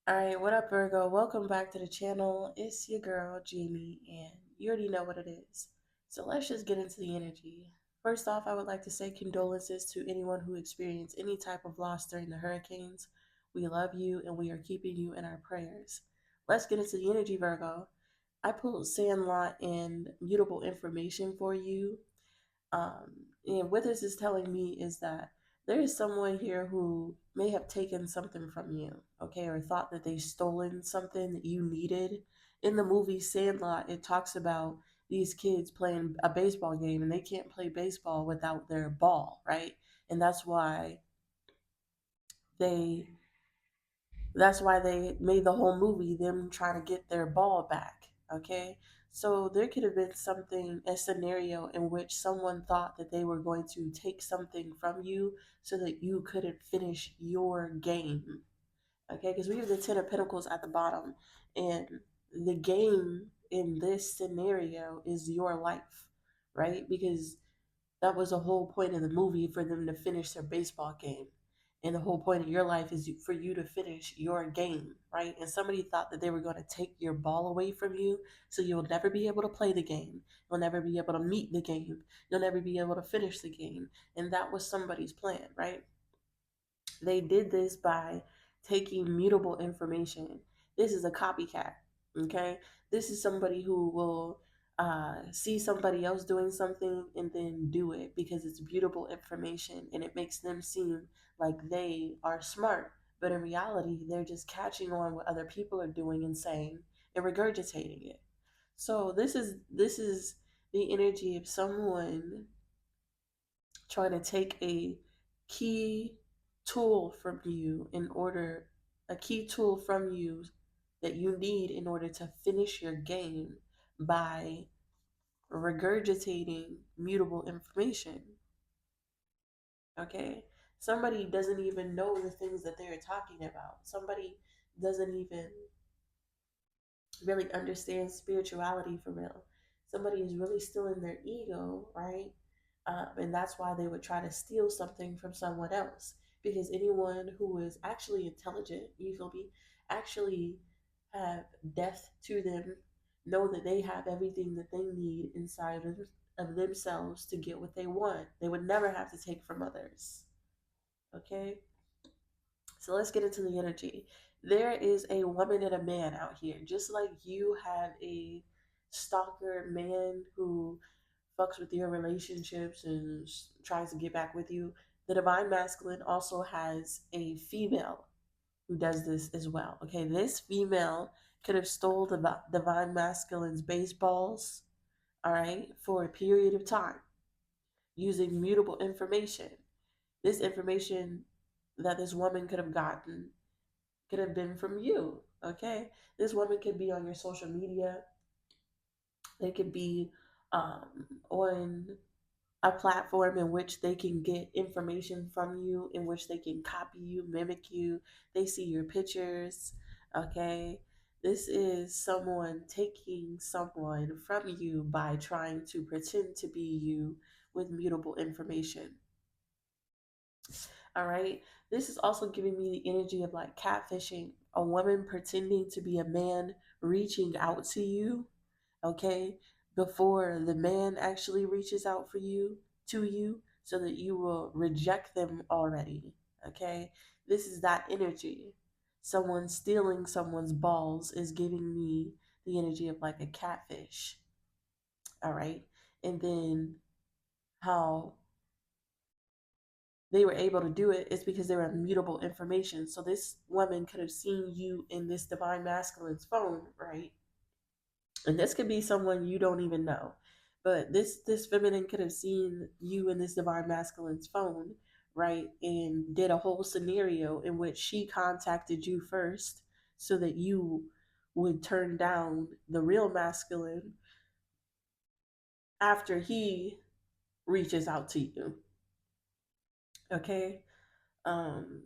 Alright, what up, Virgo? Welcome back to the channel. It's your girl, Jamie, and you already know what it is. So let's just get into the energy. First off, I would like to say condolences to anyone who experienced any type of loss during the hurricanes. We love you, and we are keeping you in our prayers. Let's get into the energy, Virgo. I pulled Sandlot and mutable information for you. And what this is telling me is that there is someone here who may have taken something from you, okay, or thought that they stolen something that you needed. In the movie Sandlot, it talks about these kids playing a baseball game and they can't play baseball without their ball, right? And they that's why they made the whole movie them trying to get their ball back. Okay. So there could have been a scenario in which someone thought that they were going to take something from you so that you couldn't finish your game. Okay. Because we have the Ten of Pentacles at the bottom. And the game in this scenario is your life, right? Because that was the whole point of the movie for them to finish their baseball game. And the whole point of your life is for you to finish your game, right? And somebody thought that they were going to take your ball away from you, so you'll never be able to play the game. You'll never be able to meet the game. You'll never be able to finish the game. And that was somebody's plan, right? They did this by taking mutable information. This is a copycat, okay? This is somebody who will see somebody else doing something and then do it because it's mutable information and it makes them seem like they are smart. But in reality, they're just catching on what other people are doing and saying and regurgitating it. So this is the energy of someone trying to take key tool from you in order a key tool from you that you need in order to finish your game by regurgitating mutable information. Okay? Somebody doesn't even know the things that they're talking about. Somebody doesn't even really understand spirituality for real. Somebody is really still in their ego, right? And that's why they would try to steal something from someone else. Because anyone who is actually intelligent, you feel me, actually have depth to them, know that they have everything that they need inside of themselves to get what they want. They would never have to take from others. Okay? So let's get into the energy. There is a woman and a man out here, just like you have a stalker man who fucks with your relationships and tries to get back with you. The divine masculine also has a female who does this as well. Okay, this female could have stole the divine masculine's baseballs, all right, for a period of time using mutable information. This information that this woman could have gotten could have been from you. Okay, this woman could be on your social media. They could be on a platform in which they can get information from you, in which they can copy you, mimic you. They see your pictures. Okay, this is someone taking someone from you by trying to pretend to be you with mutable information. All right. This is also giving me the energy of like catfishing, a woman pretending to be a man reaching out to you, okay, before the man actually reaches out for you, to you, so that you will reject them already, okay? This is that energy. Someone stealing someone's balls is giving me the energy of like a catfish, all right? And then how they were able to do it is because they were immutable information. So this woman could have seen you in this divine masculine's phone, right? And this could be someone you don't even know. But this feminine could have seen you in this divine masculine's phone, right? And did a whole scenario in which she contacted you first so that you would turn down the real masculine after he reaches out to you. Okay?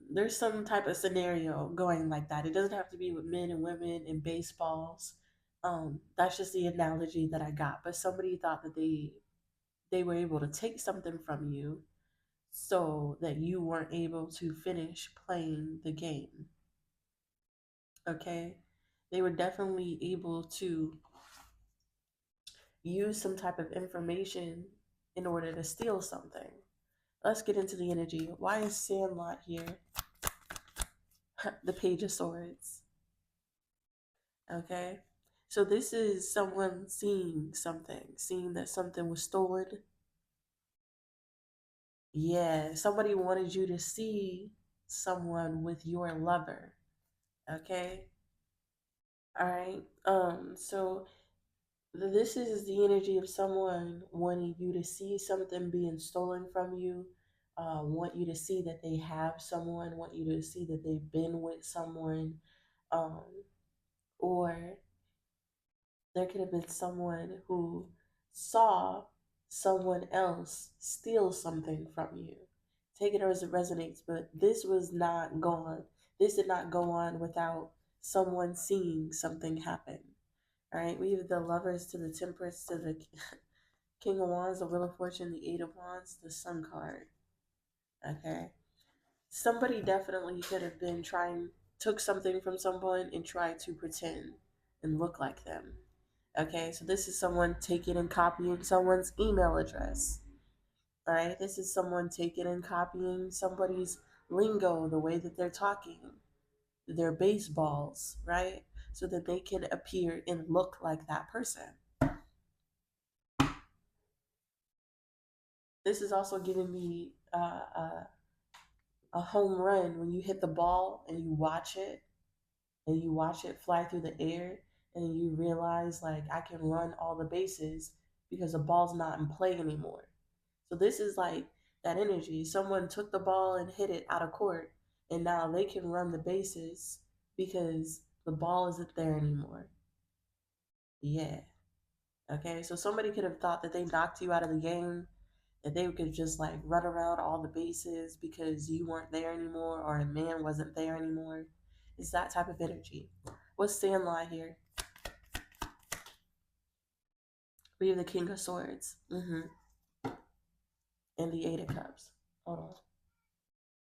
There's some type of scenario going like that. It doesn't have to be with men and women and baseballs. That's just the analogy that I got. But somebody thought that they were able to take something from you so that you weren't able to finish playing the game. Okay, they were definitely able to use some type of information in order to steal something. Let's get into the energy. Why is Sandlot here? The Page of Swords. Okay. So this is someone seeing something, seeing that something was stolen. Yeah, somebody wanted you to see someone with your lover. Okay. All right. So this is the energy of someone wanting you to see something being stolen from you, want you to see that they have someone, want you to see that they've been with someone, um, or there could have been someone who saw someone else steal something from you. Take it as it resonates, but this was not gone. This did not go on without someone seeing something happen. All right, we have the lovers to the temperance to the King of Wands, the Wheel of Fortune, the Eight of Wands, the Sun card. Okay. Somebody definitely could have been took something from someone and tried to pretend and look like them. Okay, so this is someone taking and copying someone's email address. All right, this is someone taking and copying somebody's lingo, the way that they're talking, their baseballs, right? So that they can appear and look like that person. This is also giving me a home run when you hit the ball and you watch it fly through the air and you realize like I can run all the bases because the ball's not in play anymore. So this is like that energy. Someone took the ball and hit it out of court and now they can run the bases because the ball isn't there anymore. Yeah. Okay. So somebody could have thought that they knocked you out of the game, that they could just like run around all the bases because you weren't there anymore or a man wasn't there anymore. It's that type of energy. What's Sandlot here? We have the King of Swords. And the Eight of Cups. Hold on.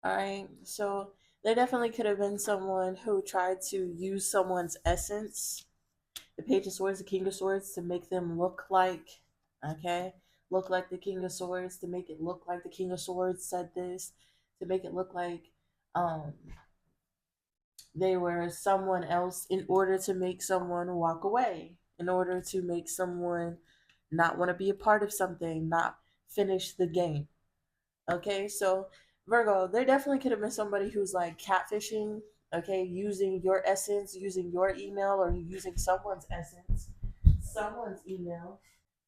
All right. So there definitely could have been someone who tried to use someone's essence, the Page of Swords, the King of Swords, to make them look like, okay, look like the King of Swords, to make it look like the King of Swords said this, to make it look like um, they were someone else in order to make someone walk away, in order to make someone not want to be a part of something, not finish the game. Okay, so Virgo, there definitely could have been somebody who's like catfishing, okay, using your essence, using your email, or using someone's essence, someone's email.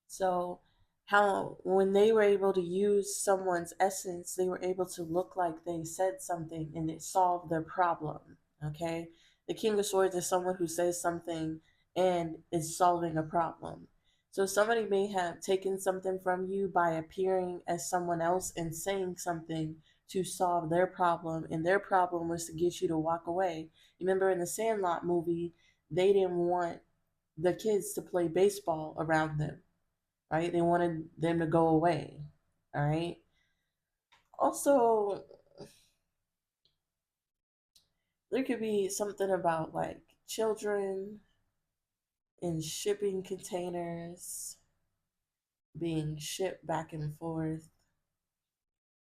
So, how, when they were able to use someone's essence, they were able to look like they said something and it solved their problem. Okay? The King of Swords is someone who says something and is solving a problem. So, somebody may have taken something from you by appearing as someone else and saying something to solve their problem, and their problem was to get you to walk away. Remember in the Sandlot movie, they didn't want the kids to play baseball around them, right? They wanted them to go away, all right? Also, there could be something about like children in shipping containers being shipped back and forth.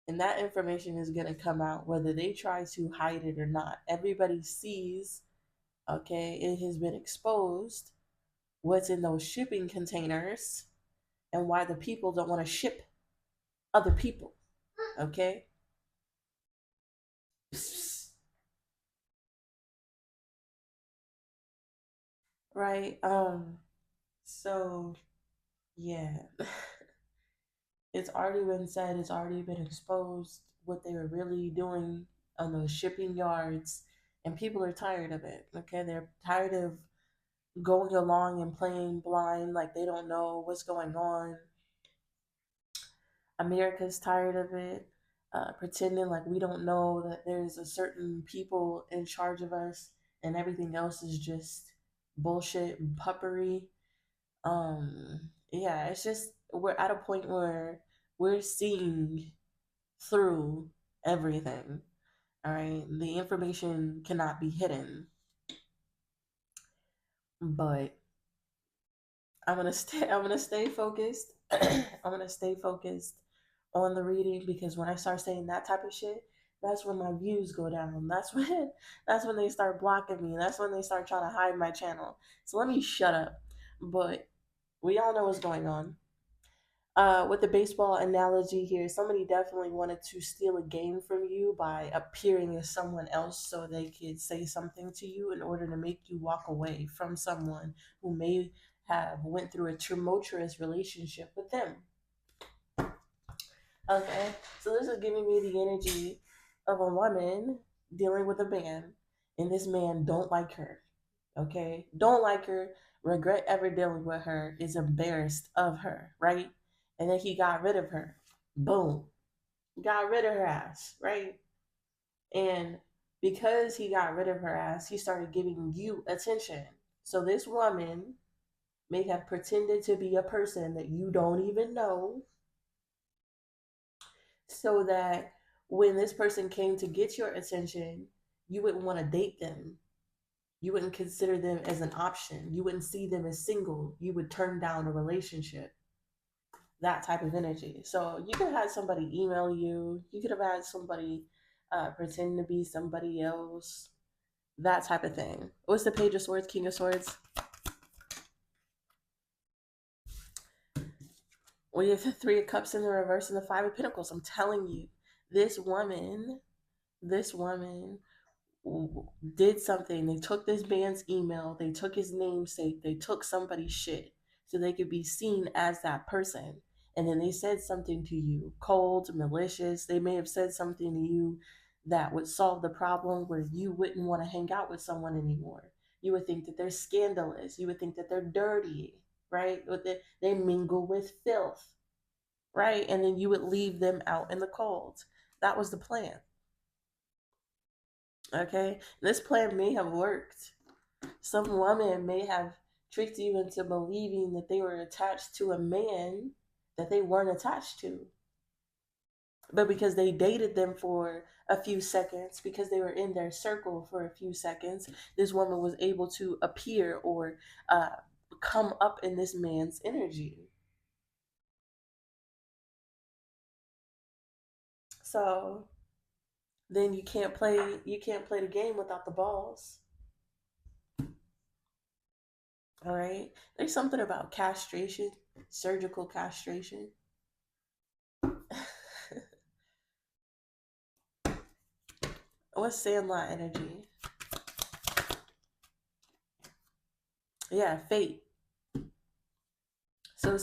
And that information is going to come out whether they try to hide it or not. Everybody sees, okay, it has been exposed what's in those shipping containers and why the people don't want to ship other people, okay? Right? So yeah, it's already been said, it's already been exposed what they were really doing on those shipping yards, and people are tired of it. Okay, they're tired of going along and playing blind like they don't know what's going on. America's tired of it, pretending like we don't know that there's a certain people in charge of us and everything else is just bullshit and puppery. Yeah, it's just we're at a point where we're seeing through everything. All right, the information cannot be hidden. But I'm gonna stay focused. I'm gonna stay focused on the reading, because when I start saying that type of shit, that's when my views go down. That's when they start blocking me. That's when they start trying to hide my channel. So let me shut up. But we all know what's going on. With the baseball analogy here, somebody definitely wanted to steal a game from you by appearing as someone else so they could say something to you in order to make you walk away from someone who may have went through a tumultuous relationship with them. Okay, so this is giving me the energy of a woman dealing with a man, and this man don't like her. Okay, don't like her, regret ever dealing with her, is embarrassed of her, right? And then he got rid of her. Boom, got rid of her ass, right? And because he got rid of her ass, he started giving you attention. So this woman may have pretended to be a person that you don't even know, so that when this person came to get your attention, you wouldn't want to date them. You wouldn't consider them as an option. You wouldn't see them as single. You would turn down a relationship. That type of energy. So you could have had somebody email you. You could have had somebody pretend to be somebody else. That type of thing. What's the Page of Swords, King of Swords? We have the Three of Cups in the reverse and the Five of Pentacles. I'm telling you, this woman, this woman did something. They took this man's email, they took his namesake, they took somebody's shit so they could be seen as that person. And then they said something to you, cold, malicious. They may have said something to you that would solve the problem where you wouldn't want to hang out with someone anymore. You would think that they're scandalous. You would think that they're dirty, right? They mingle with filth, right? And then you would leave them out in the cold. That was the plan. Okay, this plan may have worked. Some woman may have tricked you into believing that they were attached to a man that they weren't attached to. But because they dated them for a few seconds, because they were in their circle for a few seconds, this woman was able to appear or come up in this man's energy. So then you can't play the game without the balls. All right. There's something about castration, surgical castration. What's sandlot energy? Yeah, fate. So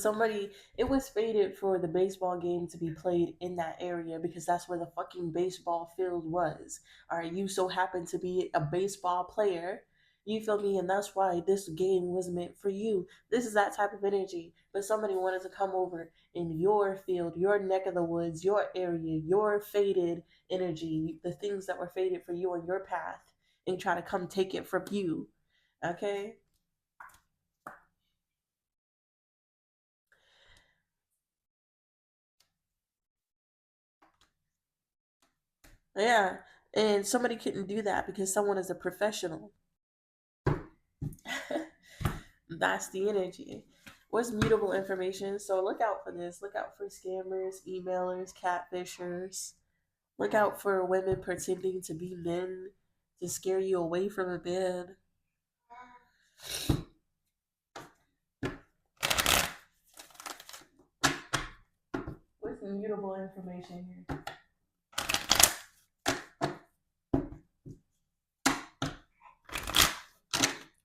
it was fated for the baseball game to be played in that area because that's where the fucking baseball field was. All right, you so happen to be a baseball player. You feel me? And that's why this game was meant for you. This is that type of energy. But somebody wanted to come over in your field, your neck of the woods, your area, your fated energy, the things that were fated for you on your path, and try to come take it from you. Okay? Yeah. And somebody couldn't do that because someone is a professional. That's the energy. What's mutable information? So look out for this. Look out for scammers, emailers, catfishers. Look out for women pretending to be men to scare you away from a man. What's mutable information here?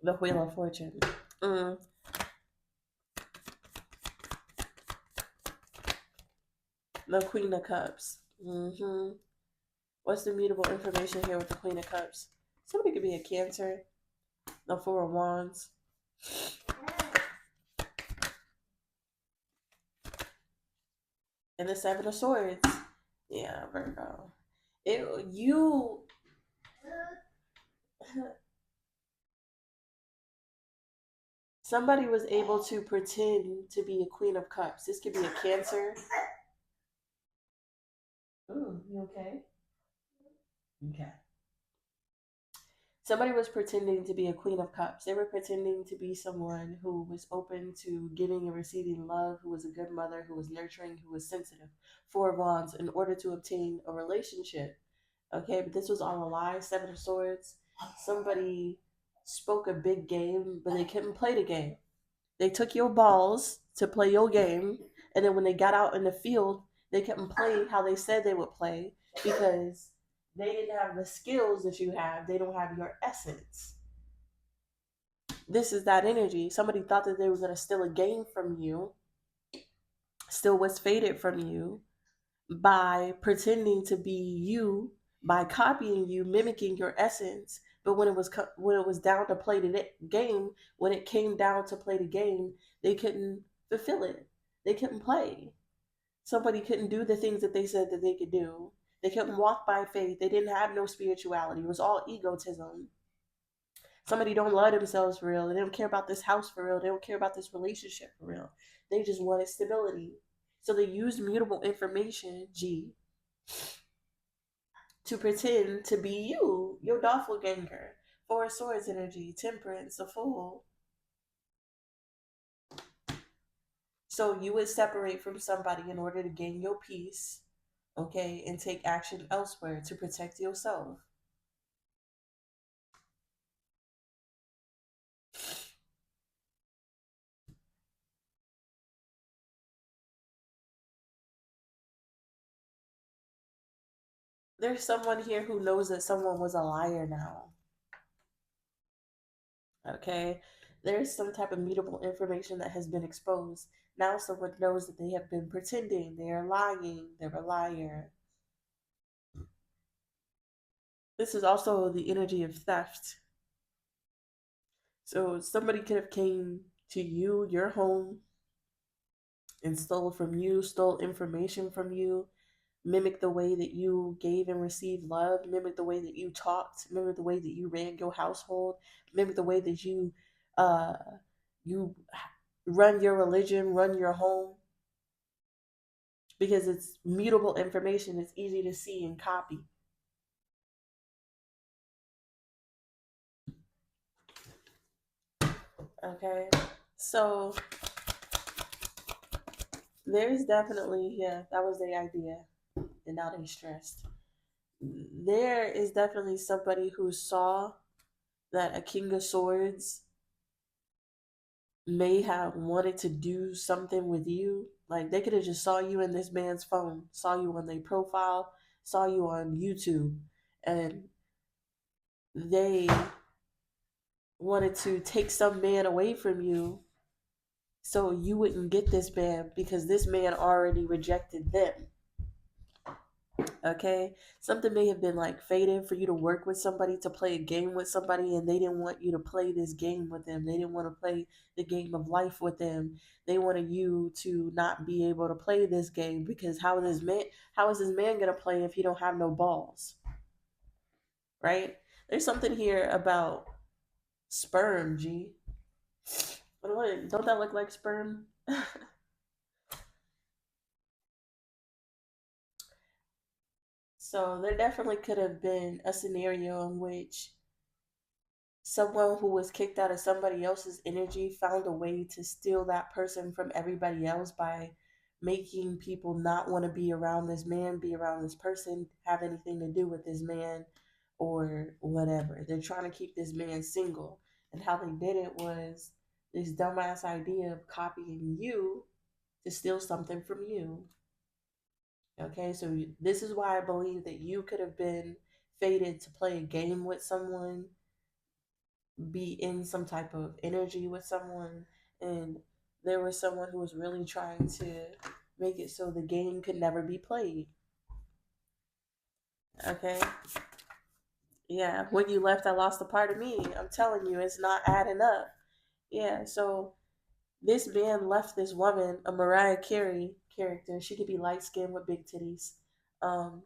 The Wheel of Fortune. Mm. The Queen of Cups. Mm-hmm. What's the mutable information here with the Queen of Cups? Somebody could be a Cancer. The Four of Wands. And the Seven of Swords. Yeah, Virgo. You somebody was able to pretend to be a Queen of Cups. This could be a Cancer. Ooh, you okay? Okay. Somebody was pretending to be a Queen of Cups. They were pretending to be someone who was open to giving and receiving love, who was a good mother, who was nurturing, who was sensitive. Four of Wands in order to obtain a relationship. Okay, but this was all a lie. Seven of Swords. Somebody spoke a big game, but they couldn't play the game. They took your balls to play your game, and then when they got out in the field, they couldn't play how they said they would play because they didn't have the skills that you have. They don't have your essence. This is that energy. Somebody thought that they were going to steal a game from you, steal what's faded from you by pretending to be you, by copying you, mimicking your essence. But when it was down to play the game, when it came down to play the game, they couldn't fulfill it. They couldn't play. Somebody couldn't do the things that they said that they could do. They couldn't walk by faith. They didn't have no spirituality. It was all egotism. Somebody don't love themselves for real. They don't care about this house for real. They don't care about this relationship for real. They just wanted stability. So they used mutable information, G, to pretend to be you, your doppelganger. Four of Swords energy, Temperance, a Fool. So you would separate from somebody in order to gain your peace, okay, and take action elsewhere to protect yourself. There's someone here who knows that someone was a liar now. Okay? There's some type of mutable information that has been exposed. Now someone knows that they have been pretending, they are lying, they're a liar. This is also the energy of theft. So somebody could have came to you, your home, and stole from you, stole information from you, mimic the way that you gave and received love, mimic the way that you talked, mimic the way that you ran your household, mimic the way that uh you run your religion, run your home, because it's mutable information. It's easy to see and copy. Okay, so there's definitely, yeah, that was the idea, and now they stressed. There is definitely somebody who saw that a King of Swords may have wanted to do something with you. Like they could have just saw you in this man's phone, saw you on their profile, saw you on YouTube, and they wanted to take some man away from you so you wouldn't get this man because this man already rejected them. Okay, something may have been like fated for you to work with somebody, to play a game with somebody, and they didn't want you to play this game with them. They didn't want to play the game of life with them. They wanted you to not be able to play this game because how is this man gonna play if he don't have no balls? Right? There's something here about sperm, G. Don't that look like sperm? So there definitely could have been a scenario in which someone who was kicked out of somebody else's energy found a way to steal that person from everybody else by making people not want to be around this man, be around this person, have anything to do with this man, or whatever. They're trying to keep this man single. And how they did it was this dumbass idea of copying you to steal something from you. Okay, so this is why I believe that you could have been fated to play a game with someone, be in some type of energy with someone, and there was someone who was really trying to make it so the game could never be played. Okay? Yeah, when you left, I lost a part of me. I'm telling you, it's not adding up. Yeah, so this man left this woman, a Mariah Carey character. She could be light skinned with big titties. Um,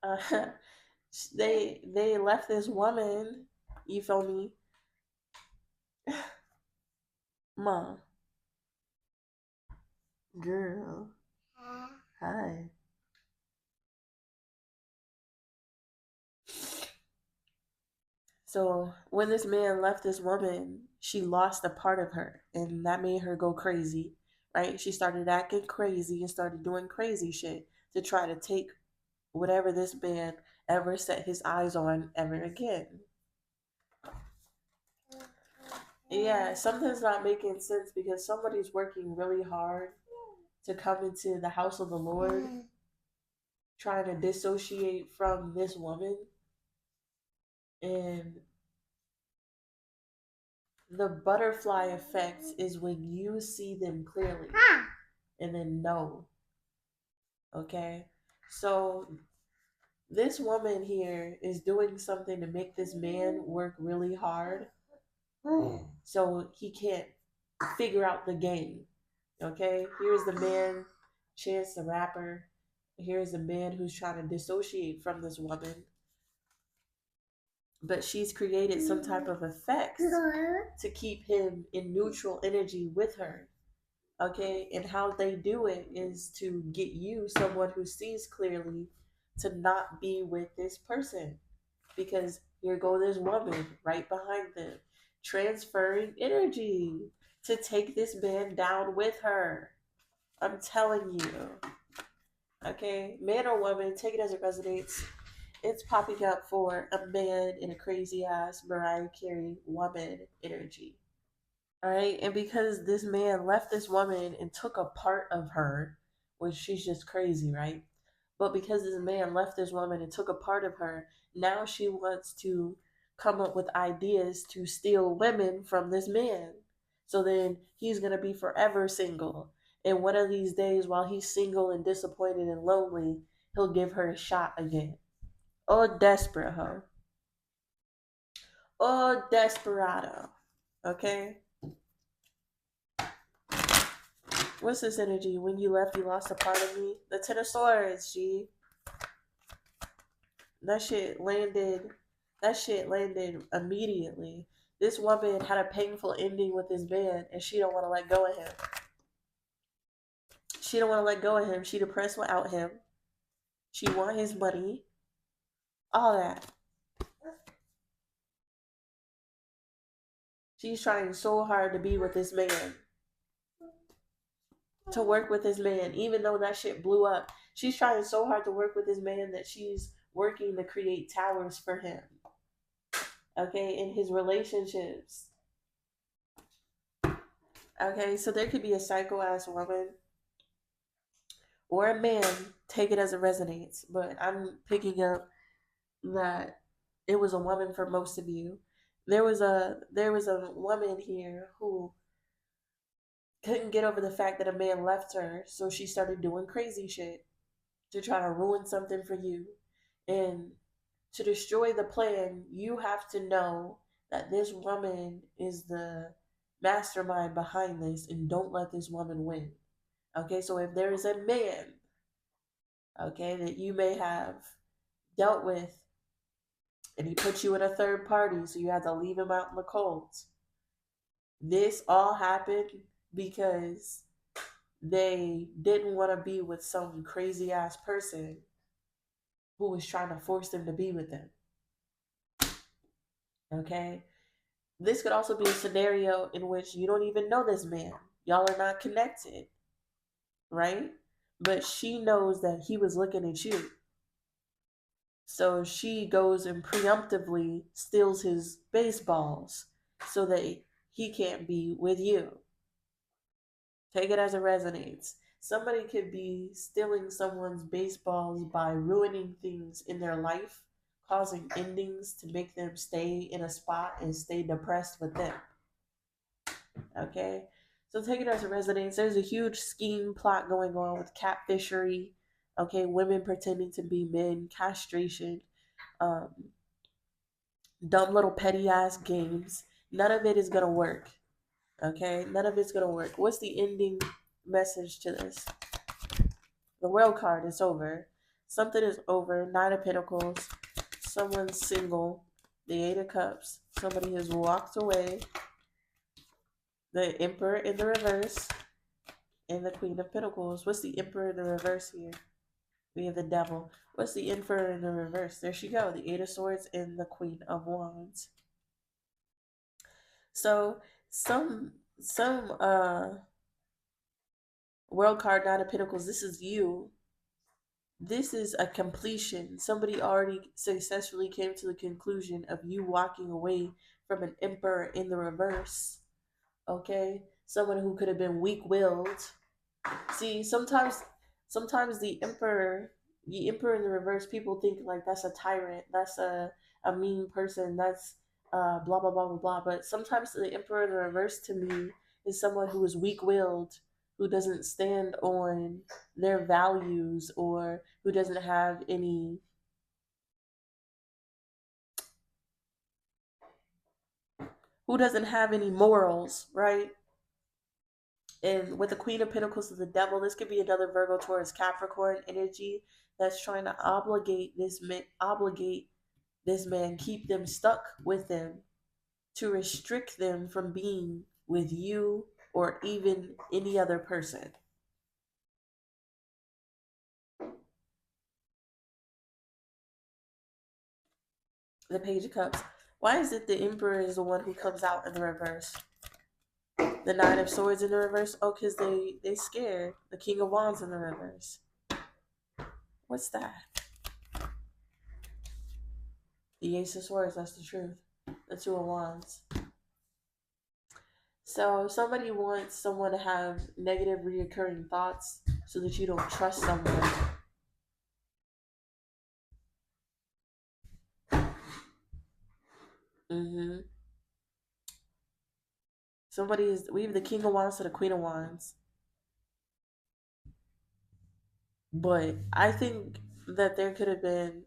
uh, they left this woman. You feel me, ma? Girl, hi. So when this man left this woman, she lost a part of her, and that made her go crazy, right? She started acting crazy and started doing crazy shit to try to take whatever this man ever set his eyes on ever again. Yeah, something's not making sense because somebody's working really hard to come into the house of the Lord, trying to dissociate from this woman. And the butterfly effect is when you see them clearly and then know. Okay? So this woman here is doing something to make this man work really hard so he can't figure out the game. Okay? Here's the man, Chance the Rapper. Here's the man who's trying to dissociate from this woman. But she's created some type of effect to keep him in neutral energy with her. Okay? And how they do it is to get you, someone who sees clearly, to not be with this person. Because here go this woman right behind them, transferring energy to take this man down with her. I'm telling you. Okay? Man or woman, take it as it resonates. It's popping up for a man in a crazy ass Mariah Carey woman energy. All right. And because this man left this woman and took a part of her, which she's just crazy, right? But because this man left this woman and took a part of her, now she wants to come up with ideas to steal women from this man. So then he's going to be forever single. And one of these days, while he's single and disappointed and lonely, he'll give her a shot again. Oh, desperate hoe. Oh, desperado. Okay? What's this energy? When you left, you lost a part of me. The Ten of Swords, G. That shit landed immediately. This woman had a painful ending with this man, and she don't want to let go of him. She don't want to let go of him. She depressed without him. She want his money. All that. She's trying so hard to be with this man. To work with this man, even though that shit blew up. She's trying so hard to work with this man that she's working to create towers for him. Okay, in his relationships. Okay, so there could be a psycho ass woman or a man, take it as it resonates, but I'm picking up that it was a woman for most of you. There was a woman here who couldn't get over the fact that a man left her, so she started doing crazy shit to try to ruin something for you. And to destroy the plan, you have to know that this woman is the mastermind behind this, and don't let this woman win. Okay, so if there is a man, okay, that you may have dealt with, and he put you in a third party, so you had to leave him out in the cold. This all happened because they didn't want to be with some crazy ass person who was trying to force them to be with them. Okay? This could also be a scenario in which you don't even know this man. Y'all are not connected. Right? But she knows that he was looking at you. So she goes and preemptively steals his baseballs so that he can't be with you. Take it as it resonates. Somebody could be stealing someone's baseballs by ruining things in their life, causing endings to make them stay in a spot and stay depressed with them. Okay? So take it as it resonates. There's a huge scheme plot going on with catfishery. Okay, women pretending to be men, castration, dumb little petty ass games. None of it is gonna work. Okay, none of it's gonna work. What's the ending message to this? The World card is over. Something is over. Nine of Pentacles. Someone's single. The Eight of Cups. Somebody has walked away. The Emperor in the reverse. And the Queen of Pentacles. What's the Emperor in the reverse here? We have the Devil. What's the Emperor in the reverse? There she go. The Eight of Swords and the Queen of Wands. So some world card, nine of pentacles, this is you. This is a completion. Somebody already successfully came to the conclusion of you walking away from an emperor in the reverse. Okay? Someone who could have been weak-willed. See, sometimes the emperor in the reverse, people think like that's a tyrant, that's a mean person, that's blah blah blah blah blah. But sometimes the emperor in the reverse to me is someone who is weak-willed, who doesn't stand on their values, or who doesn't have any morals, right? And with the Queen of Pentacles of the Devil, this could be another Virgo, Taurus, Capricorn energy that's trying to obligate this man, keep them stuck with them, to restrict them from being with you or even any other person. The Page of Cups. Why is it the Emperor is the one who comes out in the reverse? The Nine of Swords in the reverse? Oh, because they scared. The King of Wands in the reverse. What's that? The Ace of Swords, that's the truth. The Two of Wands. So somebody wants someone to have negative reoccurring thoughts so that you don't trust someone. Mm-hmm. We have the King of Wands to the Queen of Wands. But I think that there could have been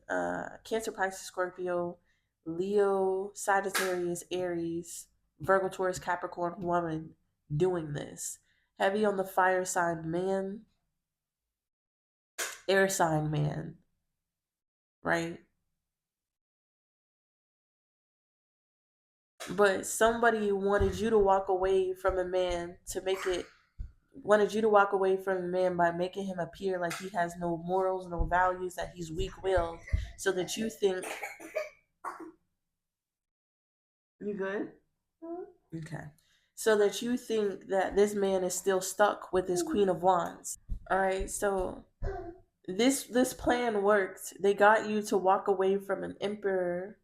Cancer, Pisces, Scorpio, Leo, Sagittarius, Aries, Virgo, Taurus, Capricorn woman doing this. Heavy on the fire sign man, air sign man, right? But somebody wanted you to walk away from a man wanted you to walk away from a man by making him appear like he has no morals, no values, that he's weak-willed, so that you think. You good? Okay. So that you think that this man is still stuck with his Queen of Wands. All right. So this plan worked. They got you to walk away from an emperor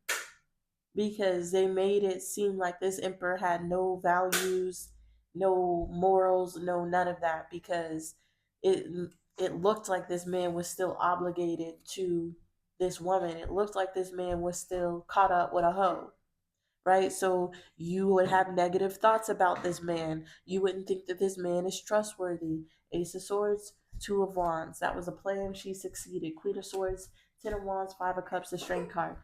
because they made it seem like this emperor had no values, no morals, no none of that, because it it looked like this man was still obligated to this woman. It looked like this man was still caught up with a hoe, right? So you would have negative thoughts about this man. You wouldn't think that this man is trustworthy. Ace of Swords, Two of Wands. That was a plan. She succeeded. Queen of Swords, Ten of Wands, Five of Cups, the Strength card.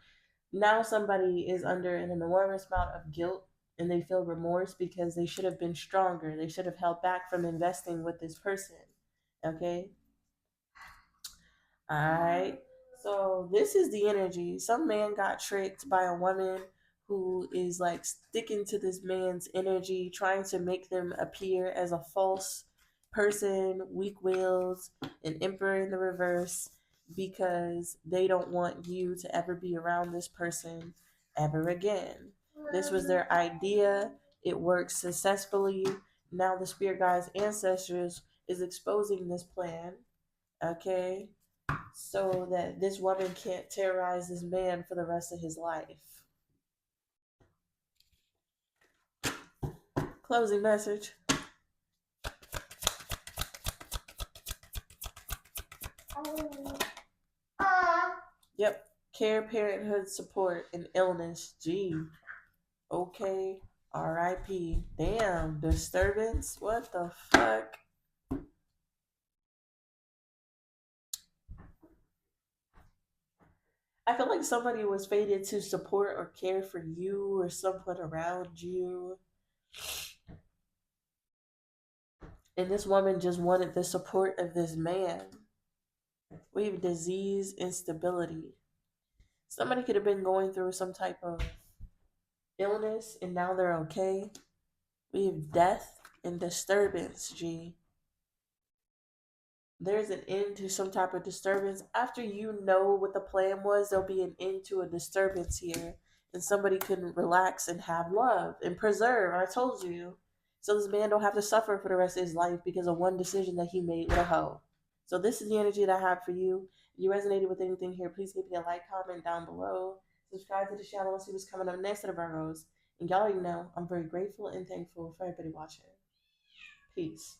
Now somebody is under an enormous amount of guilt and they feel remorse because they should have been stronger. They should have held back from investing with this person. Okay? All right. So this is the energy. Some man got tricked by a woman who is like sticking to this man's energy, trying to make them appear as a false person, weak wills, an emperor in the reverse, because they don't want you to ever be around this person ever again. This was their idea. It worked successfully. Now the spirit guides ancestors is exposing this plan. Okay, so that this woman can't terrorize this man for the rest of his life. Closing message. Yep. Care, parenthood, support, and illness. Gee. Okay. R.I.P. Damn. Disturbance. What the fuck? I feel like somebody was fated to support or care for you or someone around you. And this woman just wanted the support of this man. We have disease, instability. Somebody could have been going through some type of illness and now they're okay. We have death and disturbance, G. There's an end to some type of disturbance. After you know what the plan was, there'll be an end to a disturbance here. and somebody can relax and have love and preserve. I told you. So this man don't have to suffer for the rest of his life because of one decision that he made with a hoe. So this is the energy that I have for you. If you resonated with anything here, please give me a like, comment down below. Subscribe to the channel and see what's coming up next to the Virgos. And y'all already know I'm very grateful and thankful for everybody watching. Peace.